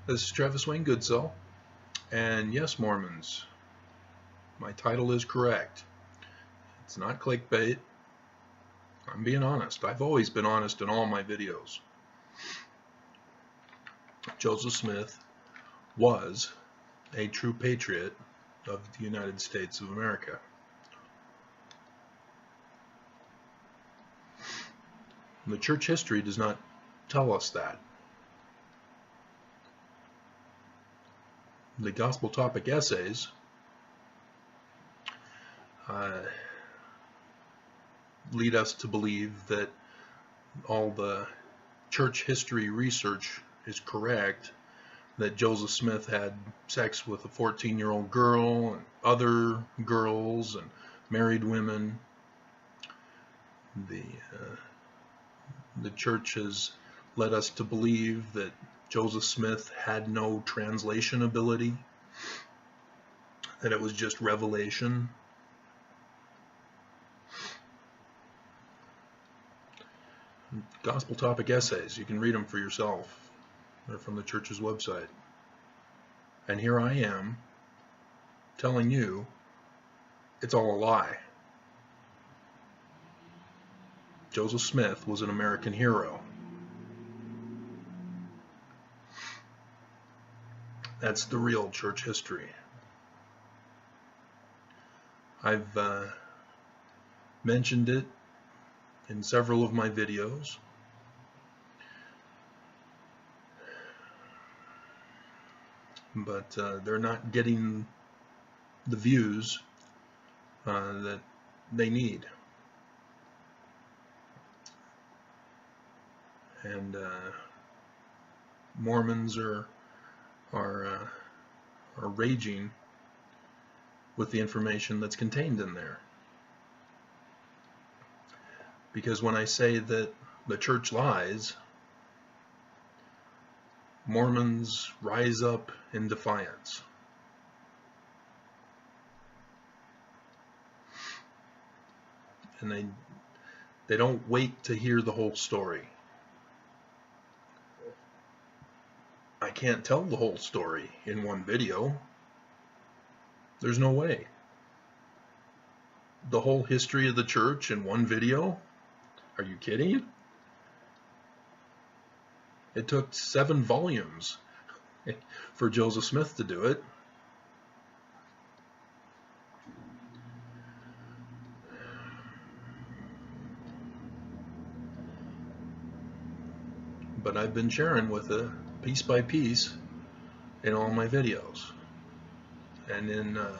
This is Travis Wayne Goodsell, and yes, Mormons, my title is correct. It's not clickbait. I'm being honest. I've always been honest in all my videos. Joseph Smith was a true patriot of the United States of America. The church history does not tell us that. The gospel topic essays lead us to believe that all the church history research is correct, that Joseph Smith had sex with a 14-year-old girl and other girls and married women. The church has led us to believe that Joseph Smith had no translation ability, that it was just revelation. Gospel topic essays, you can read them for yourself. They're from the church's website. And here I am telling you it's all a lie. Joseph Smith was an American hero. That's the real church history. I've mentioned it in several of my videos. But they're not getting the views that they need. And Mormons are raging with the information that's contained in there. Because when I say that the church lies, Mormons rise up in defiance. And they don't wait to hear the whole story. I can't tell the whole story in one video. There's no way. The whole history of the church in one video? Are you kidding? It took 7 volumes for Joseph Smith to do it. But I've been sharing with it piece by piece in all my videos. And in the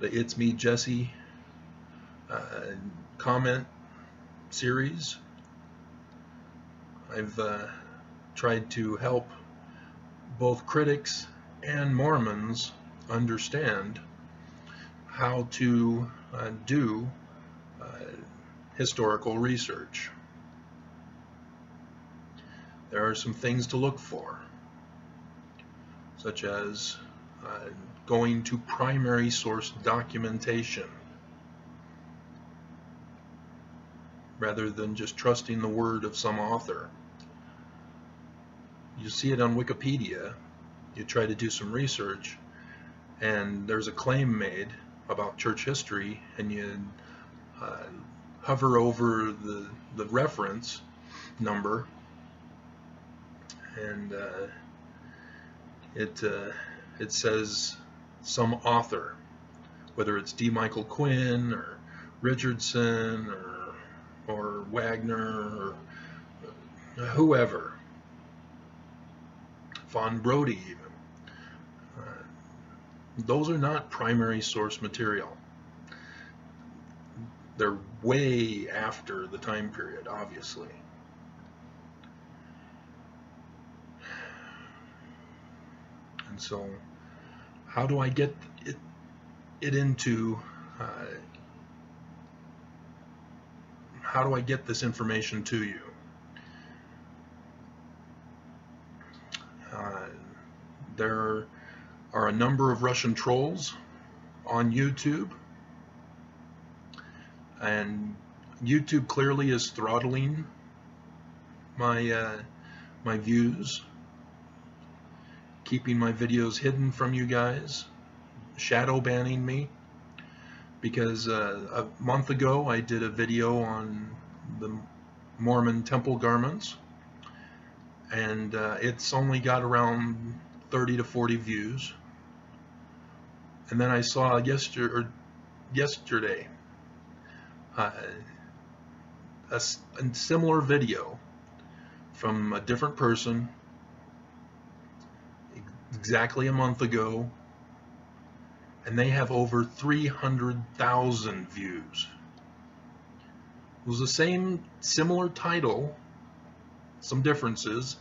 It's Me Jesse comment series, I've tried to help both critics and Mormons understand how to do historical research. There are some things to look for, such as going to primary source documentation rather than just trusting the word of some author. You see it on Wikipedia, you try to do some research, and there's a claim made about church history, and you hover over the reference number, and it says some author, whether it's D. Michael Quinn or Richardson or Wagner or whoever, Von Brody even. Those are not primary source material. They're way after the time period, obviously. And so, how do I get it into, how do I get this information to you? There are a number of Russian trolls on YouTube, and YouTube clearly is throttling my views keeping my videos hidden from you guys, shadow banning me, because a month ago I did a video on the Mormon temple garments, and it's only got around 30 to 40 views. And then I saw yesterday a similar video from a different person exactly a month ago, and they have over 300,000 views. It was the same, similar title, some differences,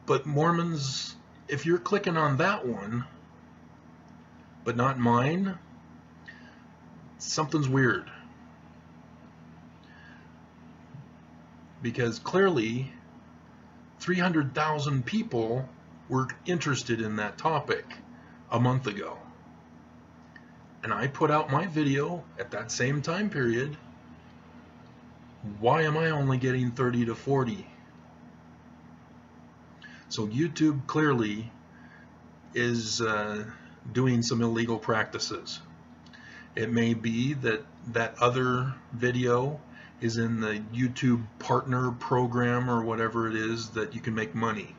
but Mormons, if you're clicking on that one but not mine, something's weird. Because clearly 300,000 people were interested in that topic a month ago. And I put out my video at that same time period. Why am I only getting 30 to 40? So YouTube clearly is doing some illegal practices. It may be that that other video is in the YouTube partner program or whatever it is that you can make money.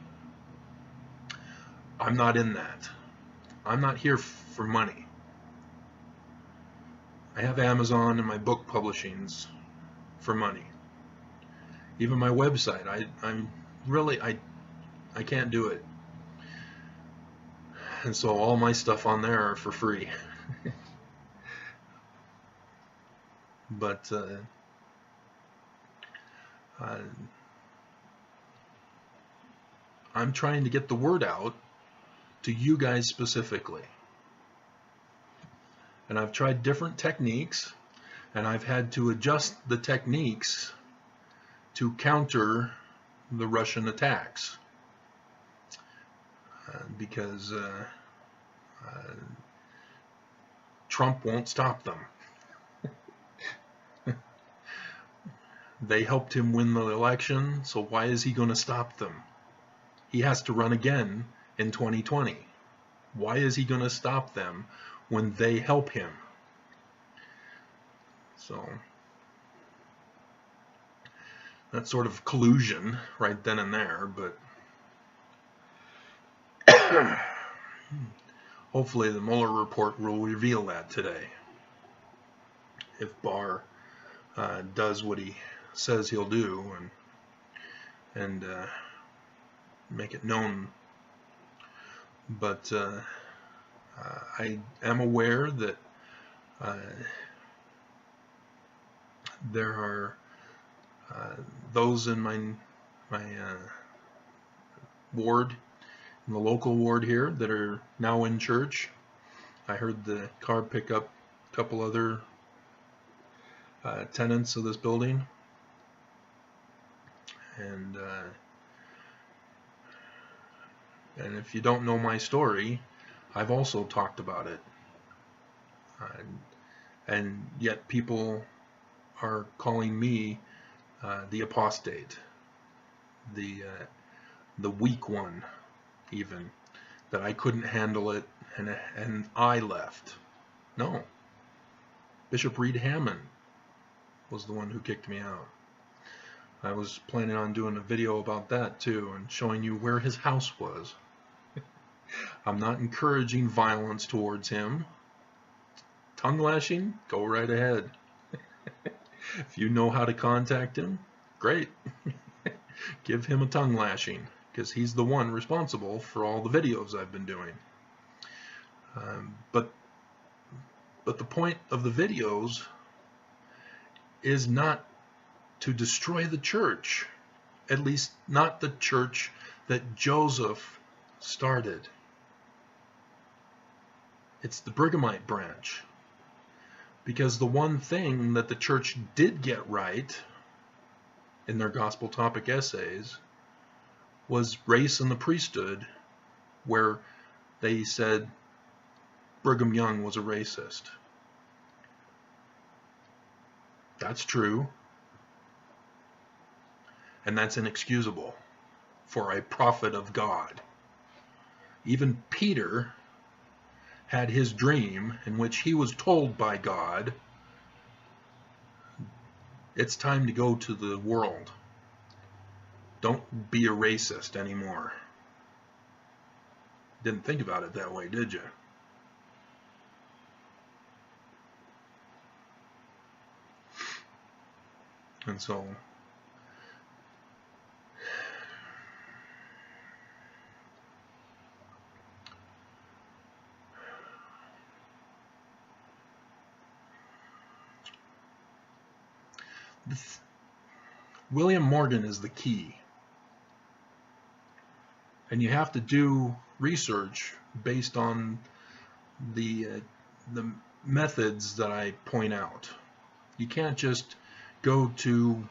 I'm not in that. I'm not here for money. I have Amazon and my book publishings for money. Even my website, I can't do it. And so all my stuff on there are for free. But I'm trying to get the word out to you guys specifically. And I've tried different techniques, and I've had to adjust the techniques to counter the Russian attacks. Because Trump won't stop them. They helped him win the election, so why is he going to stop them? He has to run again in 2020. Why is he going to stop them when they help him? So that's sort of collusion right then and there, but hopefully the Mueller report will reveal that today. If Barr does what he says he'll do and make it known. But I am aware that there are those in my ward, in the local ward here, that are now in church. I heard the car pick up a couple other tenants of this building, and if you don't know my story, I've also talked about it, and yet people are calling me the apostate, the weak one, even, that I couldn't handle it and I left. No, Bishop Reed Hammond was the one who kicked me out. I was planning on doing a video about that too, and showing you where his house was. I'm not encouraging violence towards him. Tongue lashing, go right ahead. If you know how to contact him, great. Give him a tongue lashing, because he's the one responsible for all the videos I've been doing. But the point of the videos is not to destroy the church, at least not the church that Joseph started. It's the Brighamite branch. Because the one thing that the church did get right in their gospel topic essays was race and the priesthood, where they said Brigham Young was a racist. That's true. And that's inexcusable for a prophet of God. Even Peter had his dream in which he was told by God, it's time to go to the world. Don't be a racist anymore. Didn't think about it that way, did you? And so William Morgan is the key. And you have to do research based on the methods that I point out. You can't just go to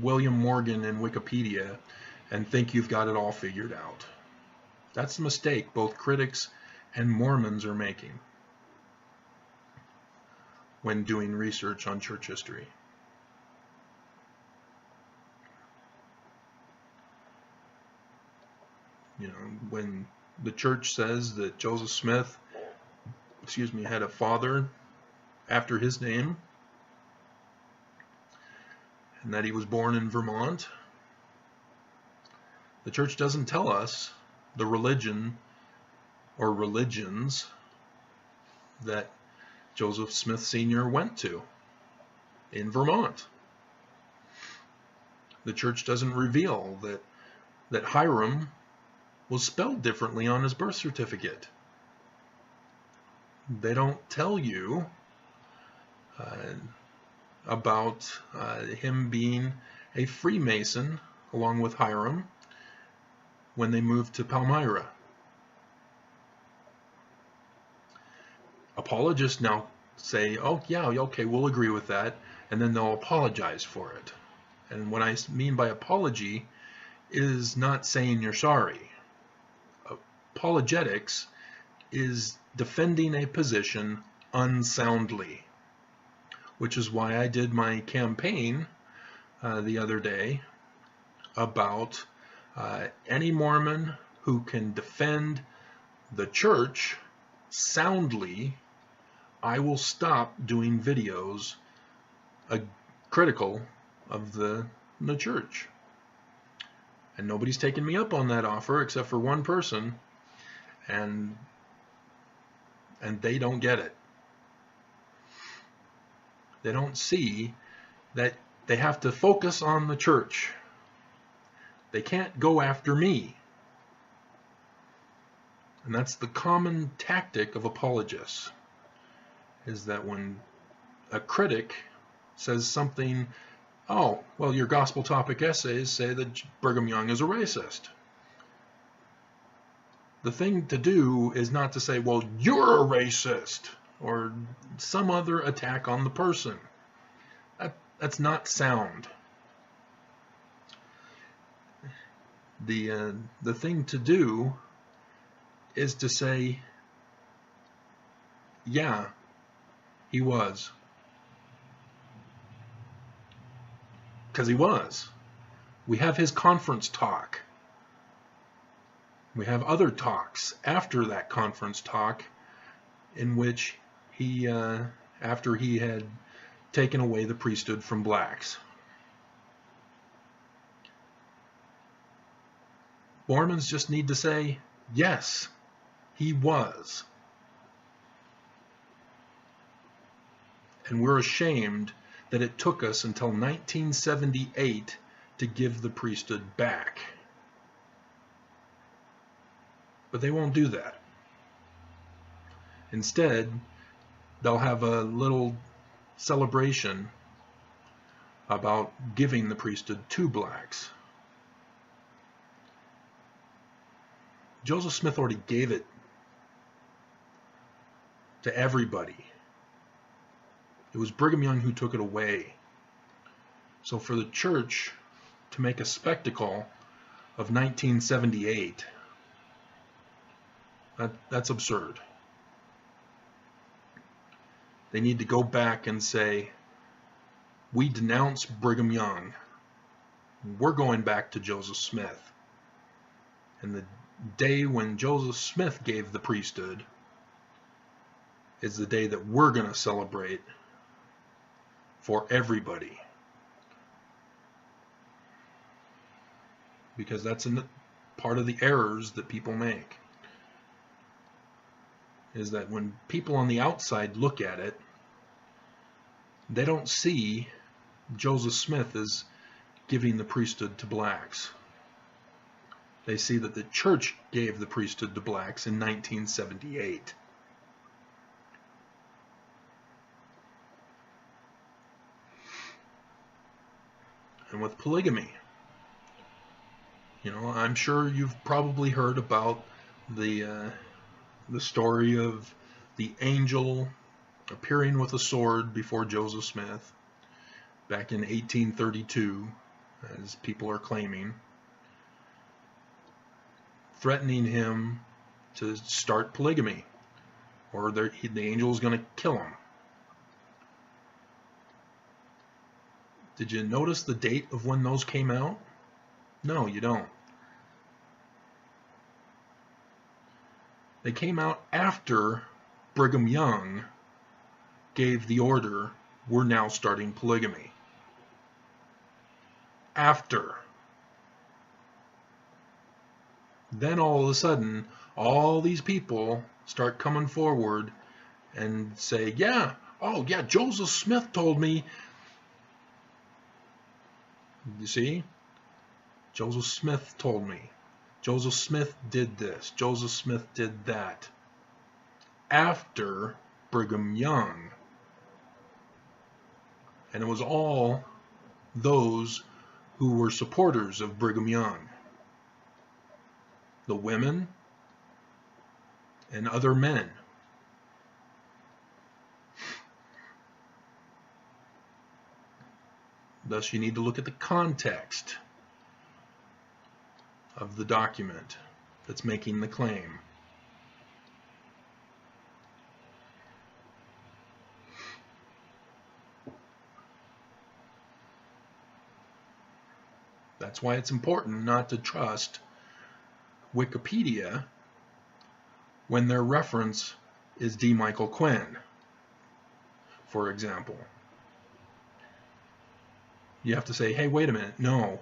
William Morgan in Wikipedia and think you've got it all figured out. That's the mistake both critics and Mormons are making when doing research on church history. You know, when the church says that Joseph Smith, had a father after his name, and that he was born in Vermont, the church doesn't tell us the religion or religions that Joseph Smith Sr. went to in Vermont. The church doesn't reveal that Hiram was spelled differently on his birth certificate. They don't tell you about him being a Freemason along with Hiram when they moved to Palmyra. Apologists now say, oh yeah, okay, we'll agree with that, and then they'll apologize for it. And what I mean by apology is not saying you're sorry. Apologetics is defending a position unsoundly, which is why I did my campaign the other day about any Mormon who can defend the church soundly, I will stop doing videos critical of the church. And nobody's taken me up on that offer except for one person, and they don't get it. They don't see that they have to focus on the church. They can't go after me. And that's the common tactic of apologists, is that when a critic says something, oh, well, your gospel topic essays say that Brigham Young is a racist. The thing to do is not to say, well, you're a racist, or some other attack on the person. That's not sound. The thing to do is to say, yeah, he was. Because he was. We have his conference talk. We have other talks after that conference talk in which he, after he had taken away the priesthood from blacks. Mormons just need to say, yes, he was. And we're ashamed that it took us until 1978 to give the priesthood back. But they won't do that. Instead, they'll have a little celebration about giving the priesthood to blacks. Joseph Smith already gave it to everybody. It was Brigham Young who took it away. So for the church to make a spectacle of 1978, that's absurd. They need to go back and say, we denounce Brigham Young. We're going back to Joseph Smith. And day when Joseph Smith gave the priesthood is the day that we're going to celebrate for everybody. Because that's part of the errors that people make. Is that when people on the outside look at it, they don't see Joseph Smith as giving the priesthood to blacks. They see that the church gave the priesthood to blacks in 1978. And with polygamy, you know, I'm sure you've probably heard about the story of the angel appearing with a sword before Joseph Smith back in 1832, as people are claiming, threatening him to start polygamy, or the angel is going to kill him. Did you notice the date of when those came out? No, you don't. They came out after Brigham Young gave the order, we're now starting polygamy. After. Then all of a sudden, all these people start coming forward and say, yeah, oh yeah, Joseph Smith told me. You see? Joseph Smith told me. Joseph Smith did this. Joseph Smith did that. After Brigham Young. And it was all those who were supporters of Brigham Young. The women and other men. Thus, you need to look at the context of the document that's making the claim. That's why it's important not to trust Wikipedia when their reference is D. Michael Quinn, for example. You have to say, hey, wait a minute, no.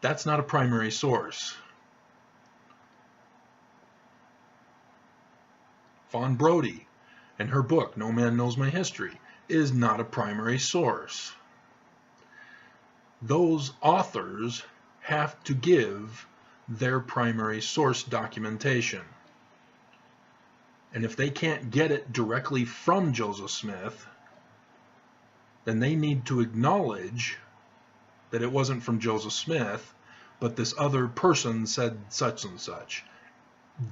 That's not a primary source. Fawn Brodie and her book, No Man Knows My History, is not a primary source. Those authors have to give their primary source documentation. And if they can't get it directly from Joseph Smith, then they need to acknowledge that it wasn't from Joseph Smith, but this other person said such and such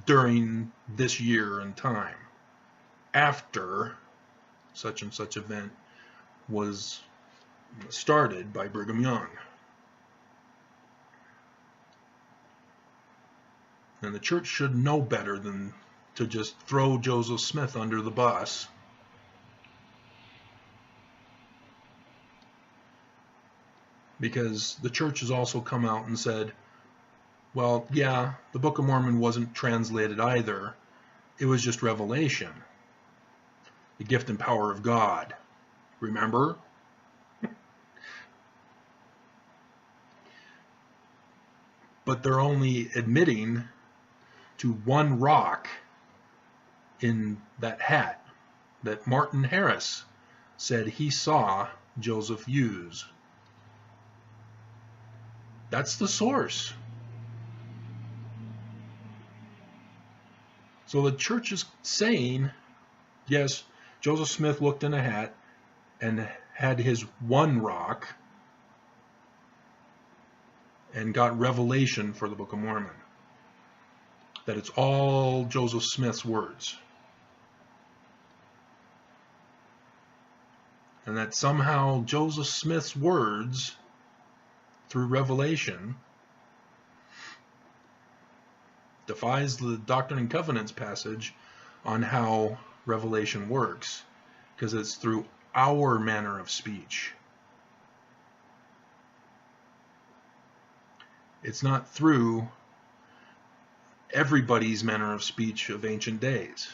during this year and time, after such and such event was started by Brigham Young. And the church should know better than to just throw Joseph Smith under the bus. Because the church has also come out and said, well, yeah, the Book of Mormon wasn't translated either. It was just revelation. The gift and power of God. Remember? But they're only admitting to one rock in that hat that Martin Harris said he saw Joseph use. That's the source. So the church is saying, yes, Joseph Smith looked in a hat and had his one rock and got revelation for the Book of Mormon. That it's all Joseph Smith's words. And that somehow Joseph Smith's words through revelation defies the Doctrine and Covenants passage on how revelation works, because it's through our manner of speech. It's not through everybody's manner of speech of ancient days.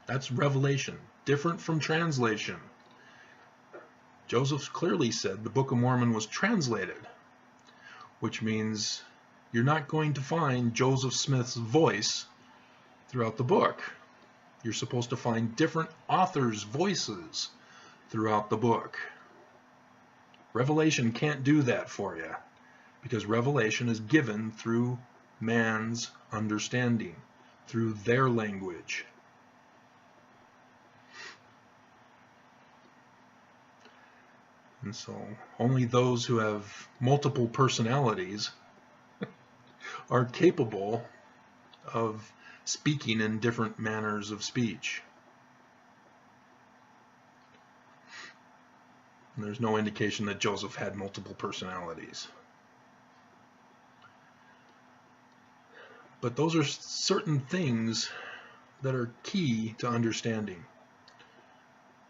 That's revelation, different from translation. Joseph clearly said the Book of Mormon was translated, which means you're not going to find Joseph Smith's voice throughout the book. You're supposed to find different authors' voices throughout the book. Revelation can't do that for you, because revelation is given through man's understanding, through their language. And so only those who have multiple personalities are capable of speaking in different manners of speech. And there's no indication that Joseph had multiple personalities. But those are certain things that are key to understanding,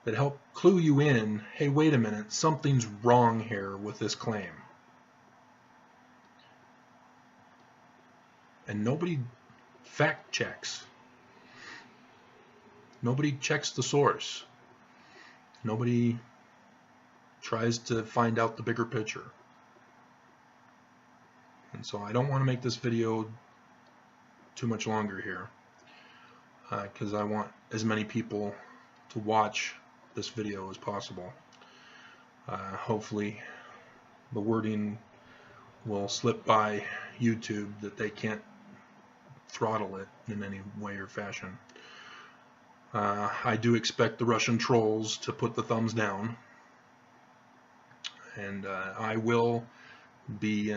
that help clue you in, hey, wait a minute, something's wrong here with this claim. And nobody fact checks. Nobody checks the source. Nobody tries to find out the bigger picture. And so I don't want to make this video too much longer here, because I want as many people to watch this video as possible. Hopefully the wording will slip by YouTube, that they can't throttle it in any way or fashion. I do expect the Russian trolls to put the thumbs down, and I will be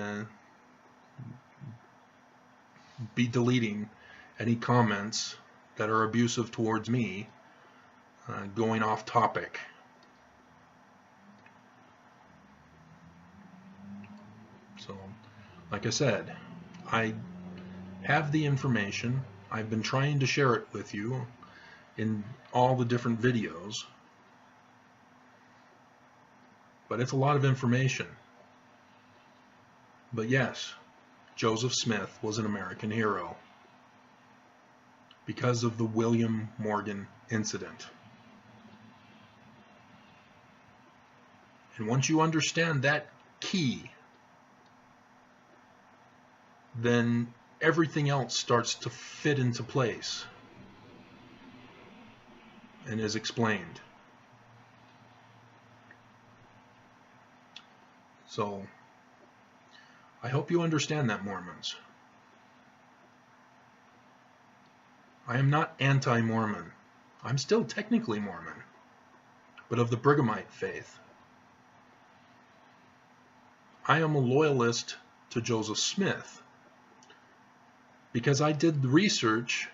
deleting any comments that are abusive towards me, going off topic. So, like I said, I have the information. I've been trying to share it with you in all the different videos, but it's a lot of information. But yes, Joseph Smith was an American hero because of the William Morgan incident. And once you understand that key, then everything else starts to fit into place and is explained. So I hope you understand that, Mormons. I am not anti-Mormon. I'm still technically Mormon, but of the Brighamite faith. I am a loyalist to Joseph Smith because I did the research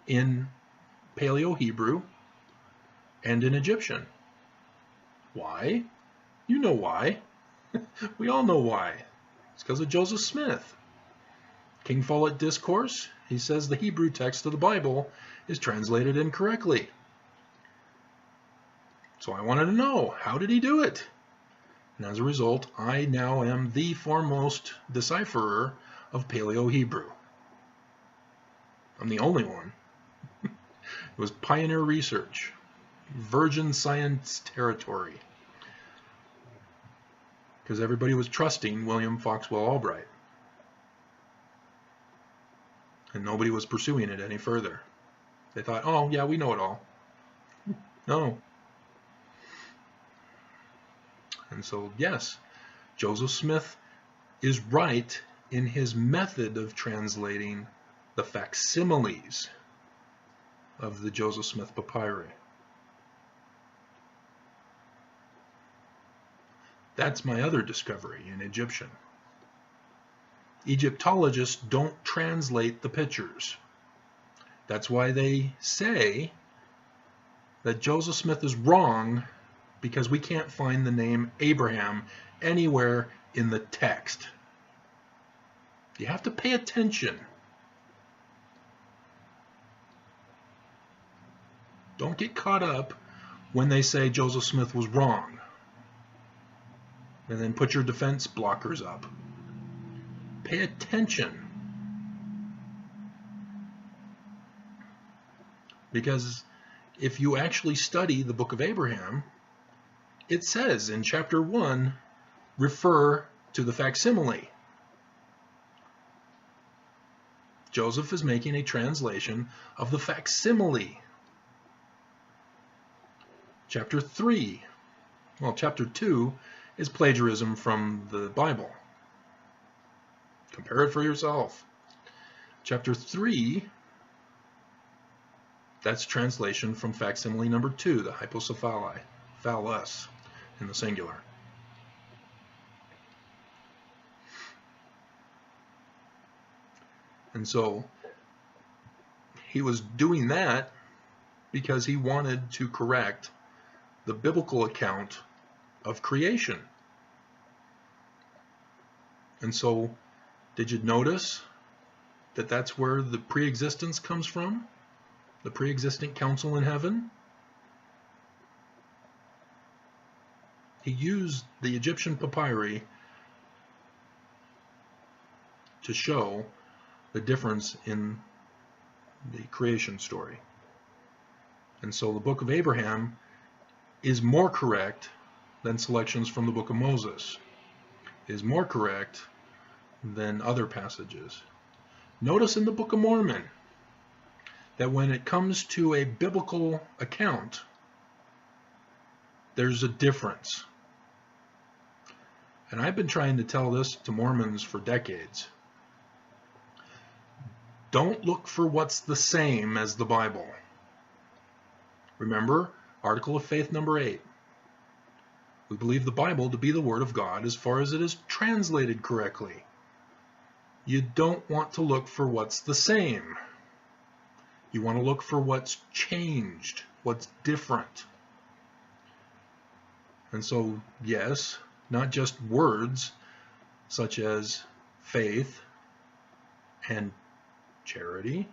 in Paleo-Hebrew and in Egyptian. Why? You know why. We all know why. It's because of Joseph Smith. King Follett Discourse, he says the Hebrew text of the Bible is translated incorrectly. So I wanted to know, how did he do it? And as a result, I now am the foremost decipherer of Paleo-Hebrew. I'm the only one. It was pioneer research, virgin science territory, because everybody was trusting William Foxwell Albright, and nobody was pursuing it any further. They thought, oh yeah, we know it all. No. And so yes, Joseph Smith is right in his method of translating the facsimiles of the Joseph Smith papyri. That's my other discovery in Egyptian. Egyptologists don't translate the pictures. That's why they say that Joseph Smith is wrong, because we can't find the name Abraham anywhere in the text. You have to pay attention. Don't get caught up when they say Joseph Smith was wrong, and then put your defense blockers up. Pay attention. Because if you actually study the book of Abraham, it says in chapter 1, refer to the facsimile. Joseph is making a translation of the facsimile. Chapter 3, well, chapter 2 is plagiarism from the Bible. Compare it for yourself. Chapter 3, that's translation from facsimile number 2, the hypocephali, phallus in the singular. And so he was doing that because he wanted to correct the biblical account of creation. And so, did you notice that that's where the pre-existence comes from? The pre-existent council in heaven? He used the Egyptian papyri to show the difference in the creation story. And so the book of Abraham is more correct than selections from the book of Moses, is more correct than other passages. Notice in the book of Mormon that when it comes to a biblical account, there's a difference. And I've been trying to tell this to Mormons for decades. Don't look for what's the same as the Bible. Remember, Article of Faith number 8. We believe the Bible to be the Word of God as far as it is translated correctly. You don't want to look for what's the same. You want to look for what's changed, what's different. And so, yes, not just words such as faith and charity.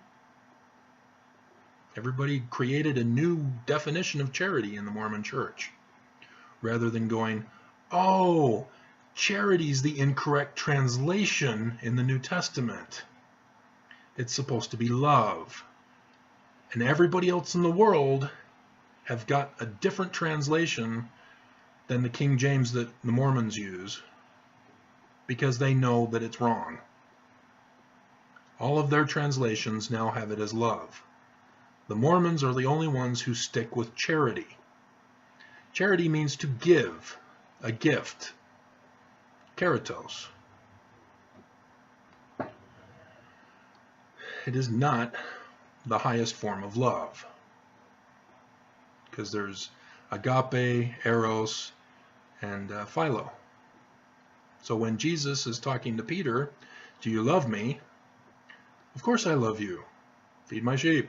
Everybody created a new definition of charity in the Mormon Church, rather than going, oh, charity is the incorrect translation in the New Testament. It's supposed to be love. And everybody else in the world have got a different translation than the King James that the Mormons use, because they know that it's wrong. All of their translations now have it as love. The Mormons are the only ones who stick with charity. Charity means to give, a gift. Keratos. It is not the highest form of love, because there's agape, eros, and philo. So when Jesus is talking to Peter, do you love me? Of course I love you. Feed my sheep.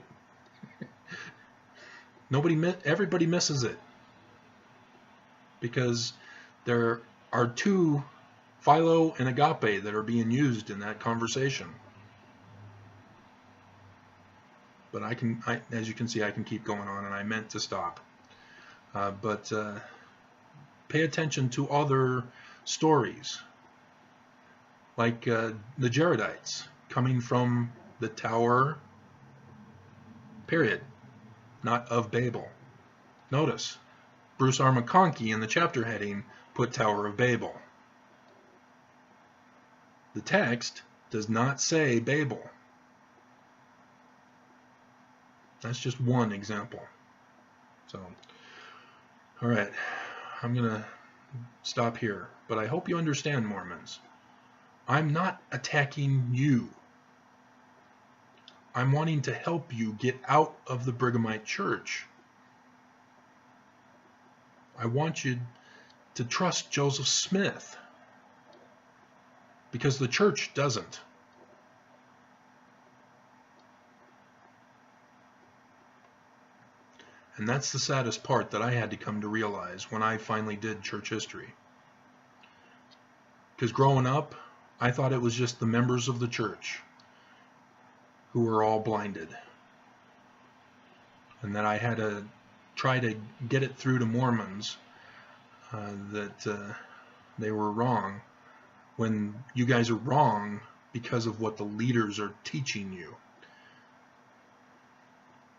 Everybody misses it, because there are two, philo and agape, that are being used in that conversation. But as you can see, I can keep going on, and I meant to stop. But pay attention to other stories, like the Jaredites coming from the Tower, period, not of Babel. Notice, Bruce R. McConkie in the chapter heading put Tower of Babel. The text does not say Babel. That's just one example. So, all right, I'm going to stop here. But I hope you understand, Mormons. I'm not attacking you. I'm wanting to help you get out of the Brighamite Church. I want you to trust Joseph Smith, because the church doesn't. And that's the saddest part that I had to come to realize when I finally did church history. Because growing up, I thought it was just the members of the church who were all blinded, and that I had to try to get it through to Mormons that they were wrong, when you guys are wrong because of what the leaders are teaching you.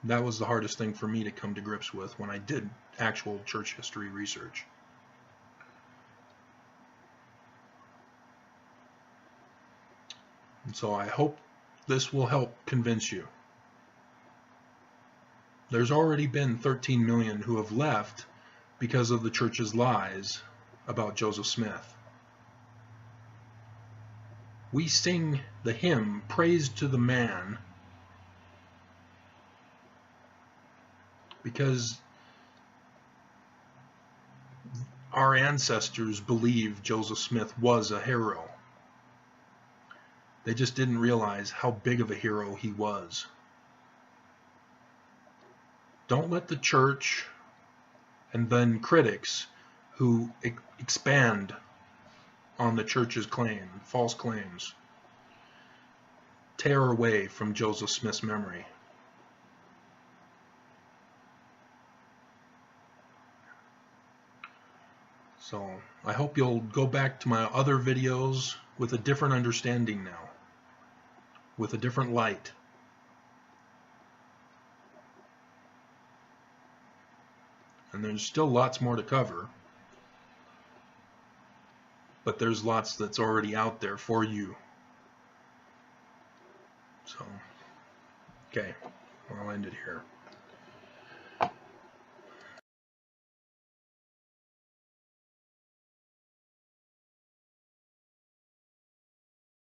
That was the hardest thing for me to come to grips with when I did actual church history research. And so I hope this will help convince you. There's already been 13 million who have left because of the church's lies about Joseph Smith. We sing the hymn, Praise to the Man, because our ancestors believed Joseph Smith was a hero. They just didn't realize how big of a hero he was. Don't let the church and then critics who expand on the church's false claims, tear away from Joseph Smith's memory. So I hope you'll go back to my other videos with a different understanding now, with a different light. And there's still lots more to cover, but there's lots that's already out there for you. So, okay, I'll end it here.